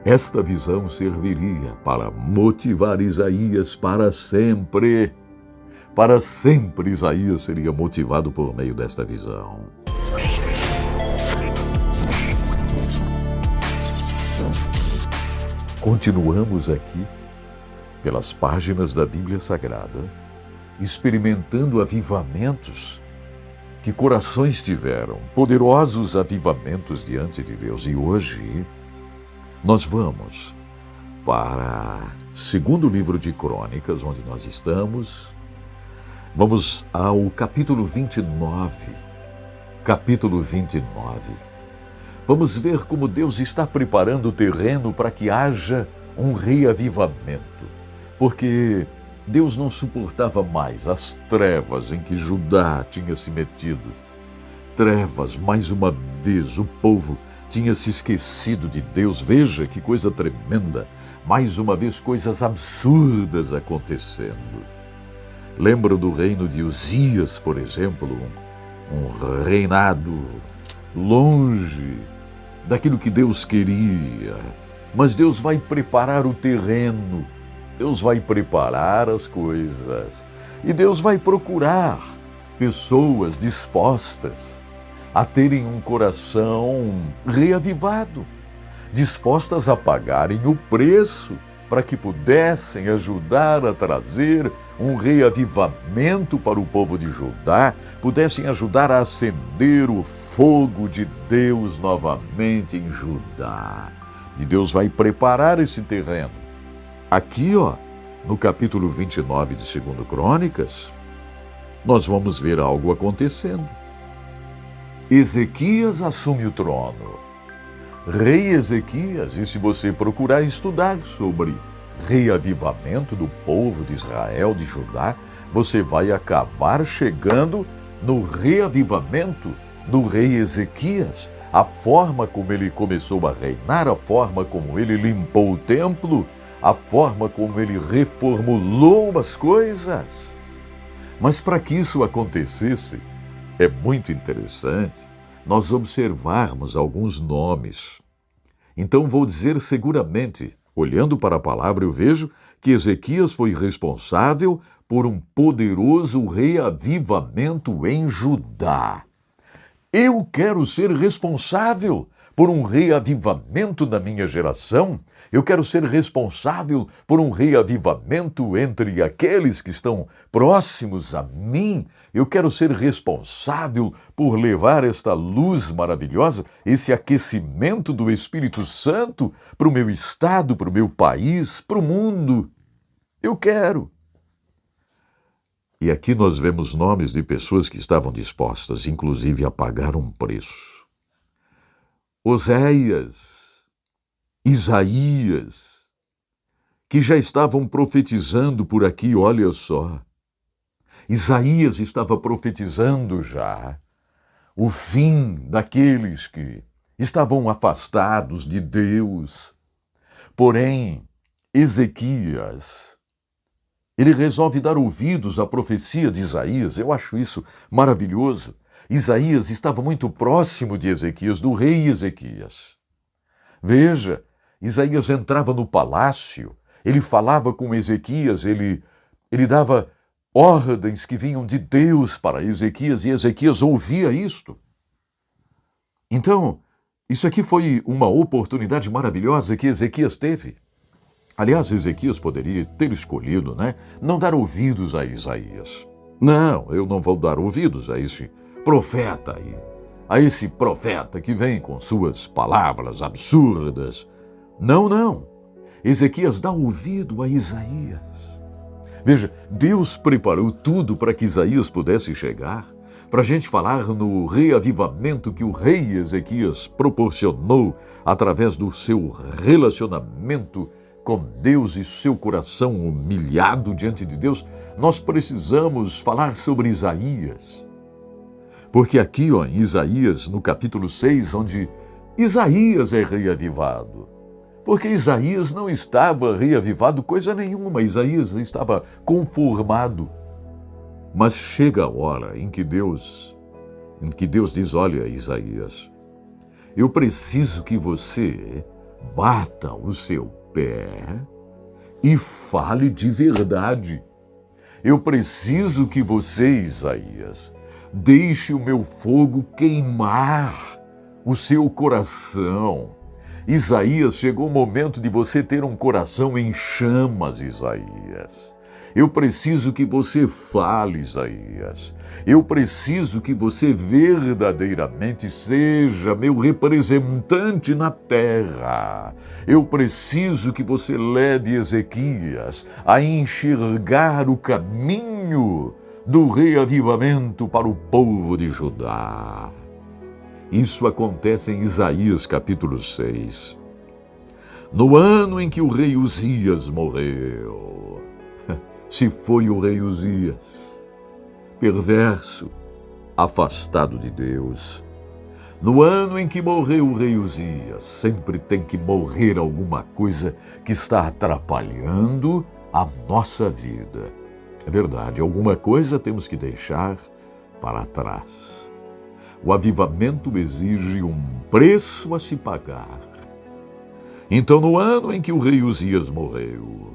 Esta visão serviria para motivar Isaías para sempre. Para sempre Isaías seria motivado por meio desta visão. Continuamos aqui, pelas páginas da Bíblia Sagrada, experimentando avivamentos que corações tiveram, poderosos avivamentos diante de Deus. E hoje nós vamos para o segundo livro de Crônicas, onde nós estamos. Vamos ao capítulo 29. Capítulo 29. Vamos ver como Deus está preparando o terreno para que haja um reavivamento. Porque Deus não suportava mais as trevas em que Judá tinha se metido. Trevas, mais uma vez, o povo tinha se esquecido de Deus. Veja que coisa tremenda. Mais uma vez, coisas absurdas acontecendo. Lembram do reino de Uzias, por exemplo? Um reinado longe daquilo que Deus queria. Mas Deus vai preparar o terreno. Deus vai preparar as coisas. E Deus vai procurar pessoas dispostas a terem um coração reavivado, dispostas a pagarem o preço para que pudessem ajudar a trazer um reavivamento para o povo de Judá, pudessem ajudar a acender o fogo de Deus novamente em Judá. E Deus vai preparar esse terreno. Aqui, no capítulo 29 de 2 Crônicas, nós vamos ver algo acontecendo. Ezequias assume o trono. Rei Ezequias, e se você procurar estudar sobre reavivamento do povo de Israel, de Judá, você vai acabar chegando no reavivamento do rei Ezequias. A forma como ele começou a reinar, a forma como ele limpou o templo, a forma como ele reformulou as coisas. Mas para que isso acontecesse, é muito interessante nós observarmos alguns nomes. Então vou dizer seguramente, olhando para a palavra, eu vejo que Ezequias foi responsável por um poderoso reavivamento em Judá. Eu quero ser responsável por um reavivamento na minha geração. Eu quero ser responsável por um reavivamento entre aqueles que estão próximos a mim. Eu quero ser responsável por levar esta luz maravilhosa, esse aquecimento do Espírito Santo para o meu estado, para o meu país, para o mundo. Eu quero. E aqui nós vemos nomes de pessoas que estavam dispostas, inclusive, a pagar um preço. Oséias, Isaías, que já estavam profetizando por aqui, olha só. Isaías estava profetizando já o fim daqueles que estavam afastados de Deus. Porém, Ezequias, ele resolve dar ouvidos à profecia de Isaías. Eu acho isso maravilhoso. Isaías estava muito próximo de Ezequias, do rei Ezequias. Veja, Isaías entrava no palácio, ele falava com Ezequias, ele dava ordens que vinham de Deus para Ezequias, e Ezequias ouvia isto. Então, isso aqui foi uma oportunidade maravilhosa que Ezequias teve. Aliás, Ezequias poderia ter escolhido, não dar ouvidos a Isaías. Não, eu não vou dar ouvidos a esse profeta aí, a esse profeta que vem com suas palavras absurdas. Não. Ezequias dá ouvido a Isaías. Veja, Deus preparou tudo para que Isaías pudesse chegar, para a gente falar no reavivamento que o rei Ezequias proporcionou através do seu relacionamento com Deus e seu coração humilhado diante de Deus. Nós precisamos falar sobre Isaías. Porque aqui, em Isaías, no capítulo 6, onde Isaías é reavivado. Porque Isaías não estava reavivado coisa nenhuma, Isaías estava conformado. Mas chega a hora em que Deus diz, olha, Isaías, eu preciso que você bata o seu pé e fale de verdade. Eu preciso que você, Isaías, deixe o meu fogo queimar o seu coração. Isaías, chegou o momento de você ter um coração em chamas, Isaías. Eu preciso que você fale, Isaías. Eu preciso que você verdadeiramente seja meu representante na terra. Eu preciso que você leve Ezequias a enxergar o caminho do reavivamento para o povo de Judá. Isso acontece em Isaías capítulo 6. No ano em que o rei Uzias morreu. Se foi o rei Uzias, perverso, afastado de Deus. No ano em que morreu o rei Uzias, sempre tem que morrer alguma coisa que está atrapalhando a nossa vida. É verdade, alguma coisa temos que deixar para trás. O avivamento exige um preço a se pagar. Então, no ano em que o rei Uzias morreu,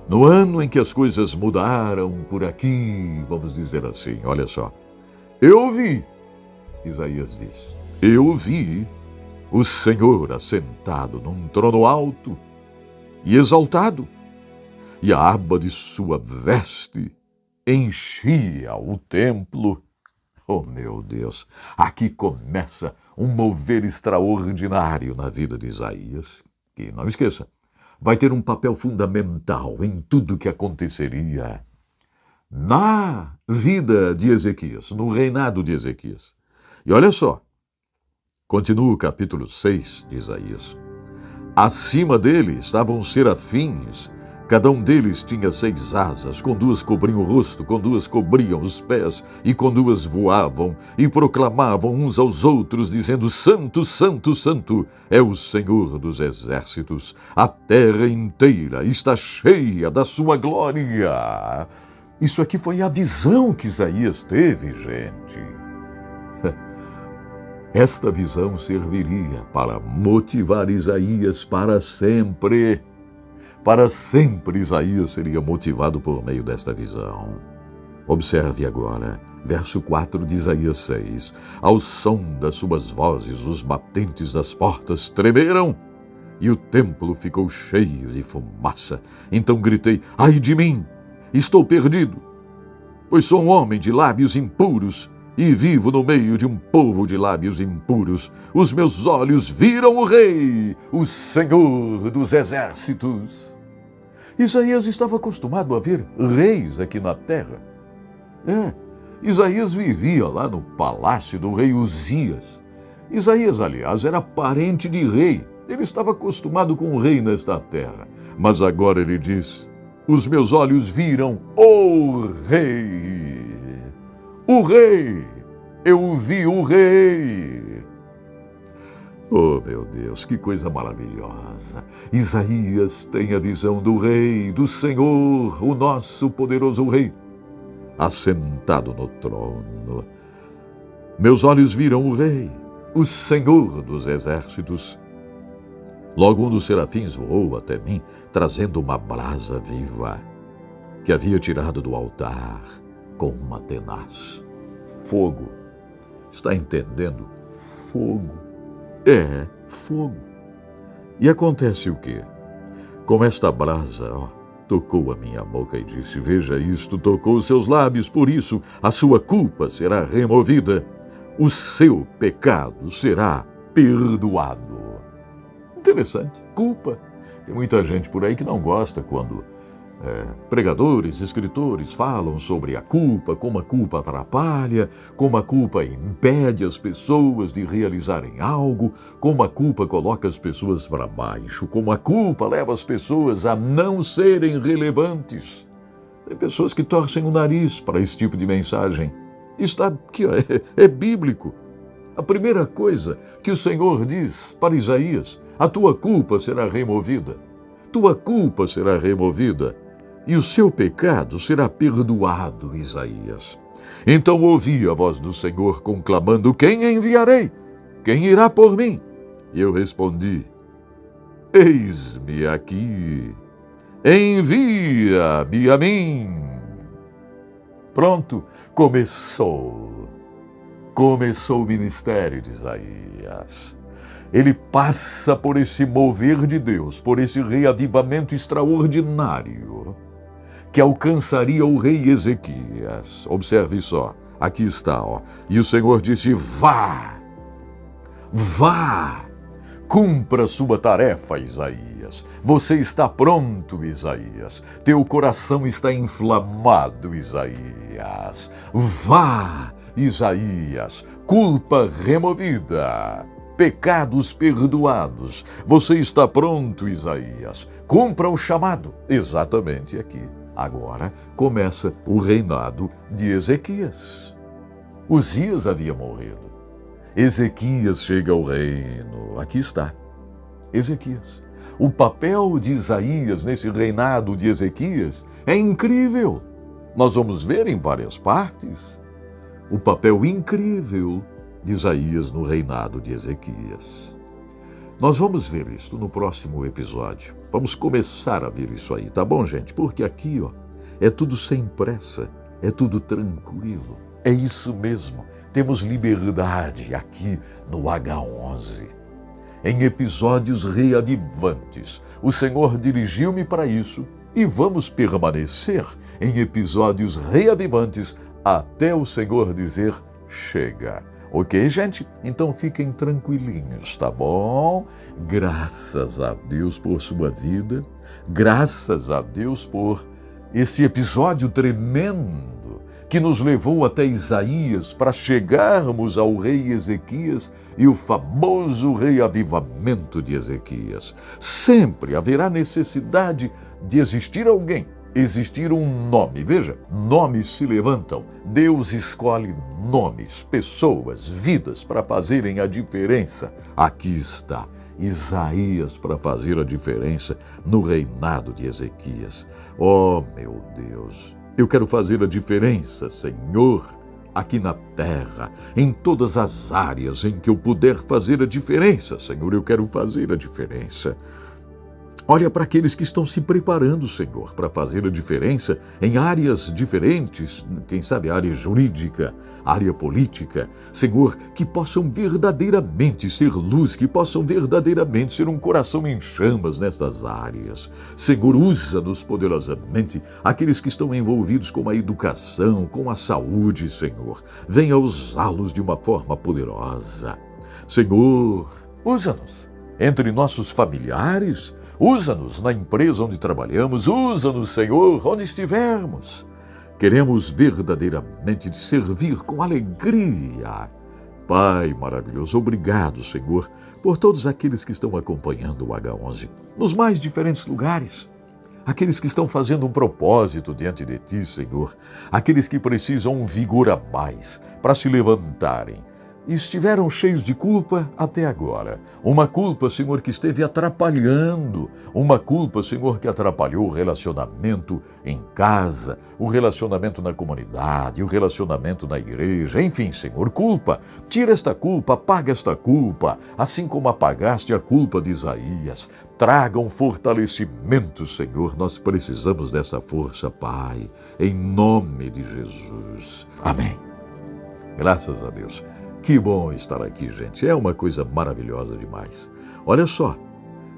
no ano em que as coisas mudaram por aqui, vamos dizer assim, olha só. Eu vi, Isaías diz, eu vi o Senhor assentado num trono alto e exaltado, e a aba de sua veste enchia o templo. Oh, meu Deus, aqui começa um mover extraordinário na vida de Isaías, que, não esqueça, vai ter um papel fundamental em tudo que aconteceria na vida de Ezequias, no reinado de Ezequias. E olha só, continua o capítulo 6 de Isaías. Acima dele estavam serafins, cada um deles tinha 6 asas, com 2 cobriam o rosto, com 2 cobriam os pés, e com 2 voavam, e proclamavam uns aos outros, dizendo: Santo, Santo, Santo é o Senhor dos exércitos, a terra inteira está cheia da sua glória. Isso aqui foi a visão que Isaías teve, gente. Esta visão serviria para motivar Isaías para sempre. Para sempre Isaías seria motivado por meio desta visão. Observe agora, verso 4 de Isaías 6. Ao som das suas vozes, os batentes das portas tremeram e o templo ficou cheio de fumaça. Então gritei: ai de mim, estou perdido, pois sou um homem de lábios impuros e vivo no meio de um povo de lábios impuros. Os meus olhos viram o Rei, o Senhor dos exércitos. Isaías estava acostumado a ver reis aqui na terra. Isaías vivia lá no palácio do rei Uzias. Isaías, aliás, era parente de rei. Ele estava acostumado com o rei nesta terra. Mas agora ele diz: os meus olhos viram o Rei. O Rei! Eu vi o Rei! Oh, meu Deus, que coisa maravilhosa! Isaías tem a visão do Rei, do Senhor, o nosso poderoso Rei, assentado no trono. Meus olhos viram o Rei, o Senhor dos exércitos. Logo um dos serafins voou até mim, trazendo uma brasa viva, que havia tirado do altar com uma tenaz. Fogo. Está entendendo? Fogo. É, fogo. E acontece o quê? Com esta brasa, tocou a minha boca e disse: veja isto, tocou os seus lábios, por isso a sua culpa será removida, o seu pecado será perdoado. Interessante, culpa. Tem muita gente por aí que não gosta quando pregadores, escritores falam sobre a culpa, como a culpa atrapalha, como a culpa impede as pessoas de realizarem algo, como a culpa coloca as pessoas para baixo, como a culpa leva as pessoas a não serem relevantes. Tem pessoas que torcem o nariz para esse tipo de mensagem. Está aqui, é bíblico. A primeira coisa que o Senhor diz para Isaías: a tua culpa será removida. Tua culpa será removida. E o seu pecado será perdoado, Isaías. Então ouvi a voz do Senhor conclamando: quem enviarei? Quem irá por mim? E eu respondi: eis-me aqui, envia-me a mim. Pronto, começou o ministério de Isaías. Ele passa por esse mover de Deus, por esse reavivamento extraordinário que alcançaria o rei Ezequias. Observe só, aqui está, ó. E o Senhor disse: vá, cumpra sua tarefa, Isaías. Você está pronto, Isaías. Teu coração está inflamado, Isaías. Vá, Isaías, culpa removida, pecados perdoados. Você está pronto, Isaías. Cumpra o chamado. Exatamente aqui. Agora começa o reinado de Ezequias. Uzias havia morrido. Ezequias chega ao reino. Aqui está, Ezequias. O papel de Isaías nesse reinado de Ezequias é incrível. Nós vamos ver em várias partes o papel incrível de Isaías no reinado de Ezequias. Nós vamos ver isso no próximo episódio. Vamos começar a ver isso aí, tá bom, gente? Porque aqui, ó, é tudo sem pressa, é tudo tranquilo. É isso mesmo. Temos liberdade aqui no H11. Em episódios reavivantes, o Senhor dirigiu-me para isso e vamos permanecer em episódios reavivantes até o Senhor dizer: chega. Ok, gente? Então fiquem tranquilinhos, tá bom? Graças a Deus por sua vida, graças a Deus por esse episódio tremendo que nos levou até Isaías para chegarmos ao rei Ezequias e o famoso reavivamento de Ezequias. Sempre haverá necessidade de existir alguém, existir um nome. Veja, nomes se levantam. Deus escolhe nomes, pessoas, vidas para fazerem a diferença. Aqui está Isaías para fazer a diferença no reinado de Ezequias. Oh, meu Deus, eu quero fazer a diferença, Senhor, aqui na terra, em todas as áreas em que eu puder fazer a diferença, Senhor, eu quero fazer a diferença. Olha para aqueles que estão se preparando, Senhor, para fazer a diferença em áreas diferentes, quem sabe área jurídica, área política. Senhor, que possam verdadeiramente ser luz, que possam verdadeiramente ser um coração em chamas nestas áreas. Senhor, usa-nos poderosamente aqueles que estão envolvidos com a educação, com a saúde, Senhor. Venha usá-los de uma forma poderosa. Senhor, usa-nos entre nossos familiares, usa-nos na empresa onde trabalhamos, usa-nos, Senhor, onde estivermos. Queremos verdadeiramente te servir com alegria. Pai maravilhoso, obrigado, Senhor, por todos aqueles que estão acompanhando o H11, nos mais diferentes lugares. Aqueles que estão fazendo um propósito diante de Ti, Senhor. Aqueles que precisam um vigor a mais para se levantarem. E estiveram cheios de culpa até agora. Uma culpa, Senhor, que esteve atrapalhando. Uma culpa, Senhor, que atrapalhou o relacionamento em casa, o relacionamento na comunidade, o relacionamento na igreja. Enfim, Senhor, culpa. Tira esta culpa, apaga esta culpa, assim como apagaste a culpa de Isaías. Traga um fortalecimento, Senhor. Nós precisamos dessa força, Pai, em nome de Jesus. Amém. Graças a Deus. Que bom estar aqui, gente. É uma coisa maravilhosa demais. Olha só,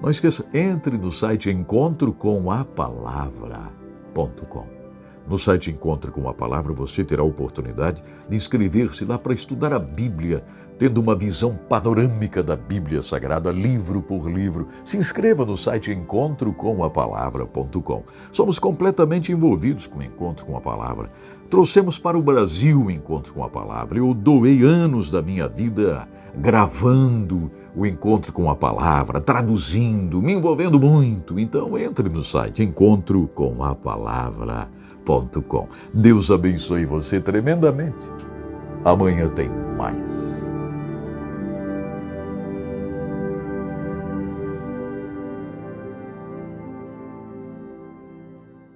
não esqueça, entre no site encontrocomapalavra.com. No site Encontro com a Palavra, você terá a oportunidade de inscrever-se lá para estudar a Bíblia, tendo uma visão panorâmica da Bíblia Sagrada, livro por livro. Se inscreva no site encontrocomapalavra.com. Somos completamente envolvidos com o Encontro com a Palavra. Trouxemos para o Brasil o Encontro com a Palavra. Eu doei anos da minha vida gravando o Encontro com a Palavra, traduzindo, me envolvendo muito. Então, entre no site encontrocomapalavra.com. Deus abençoe você tremendamente. Amanhã tem mais.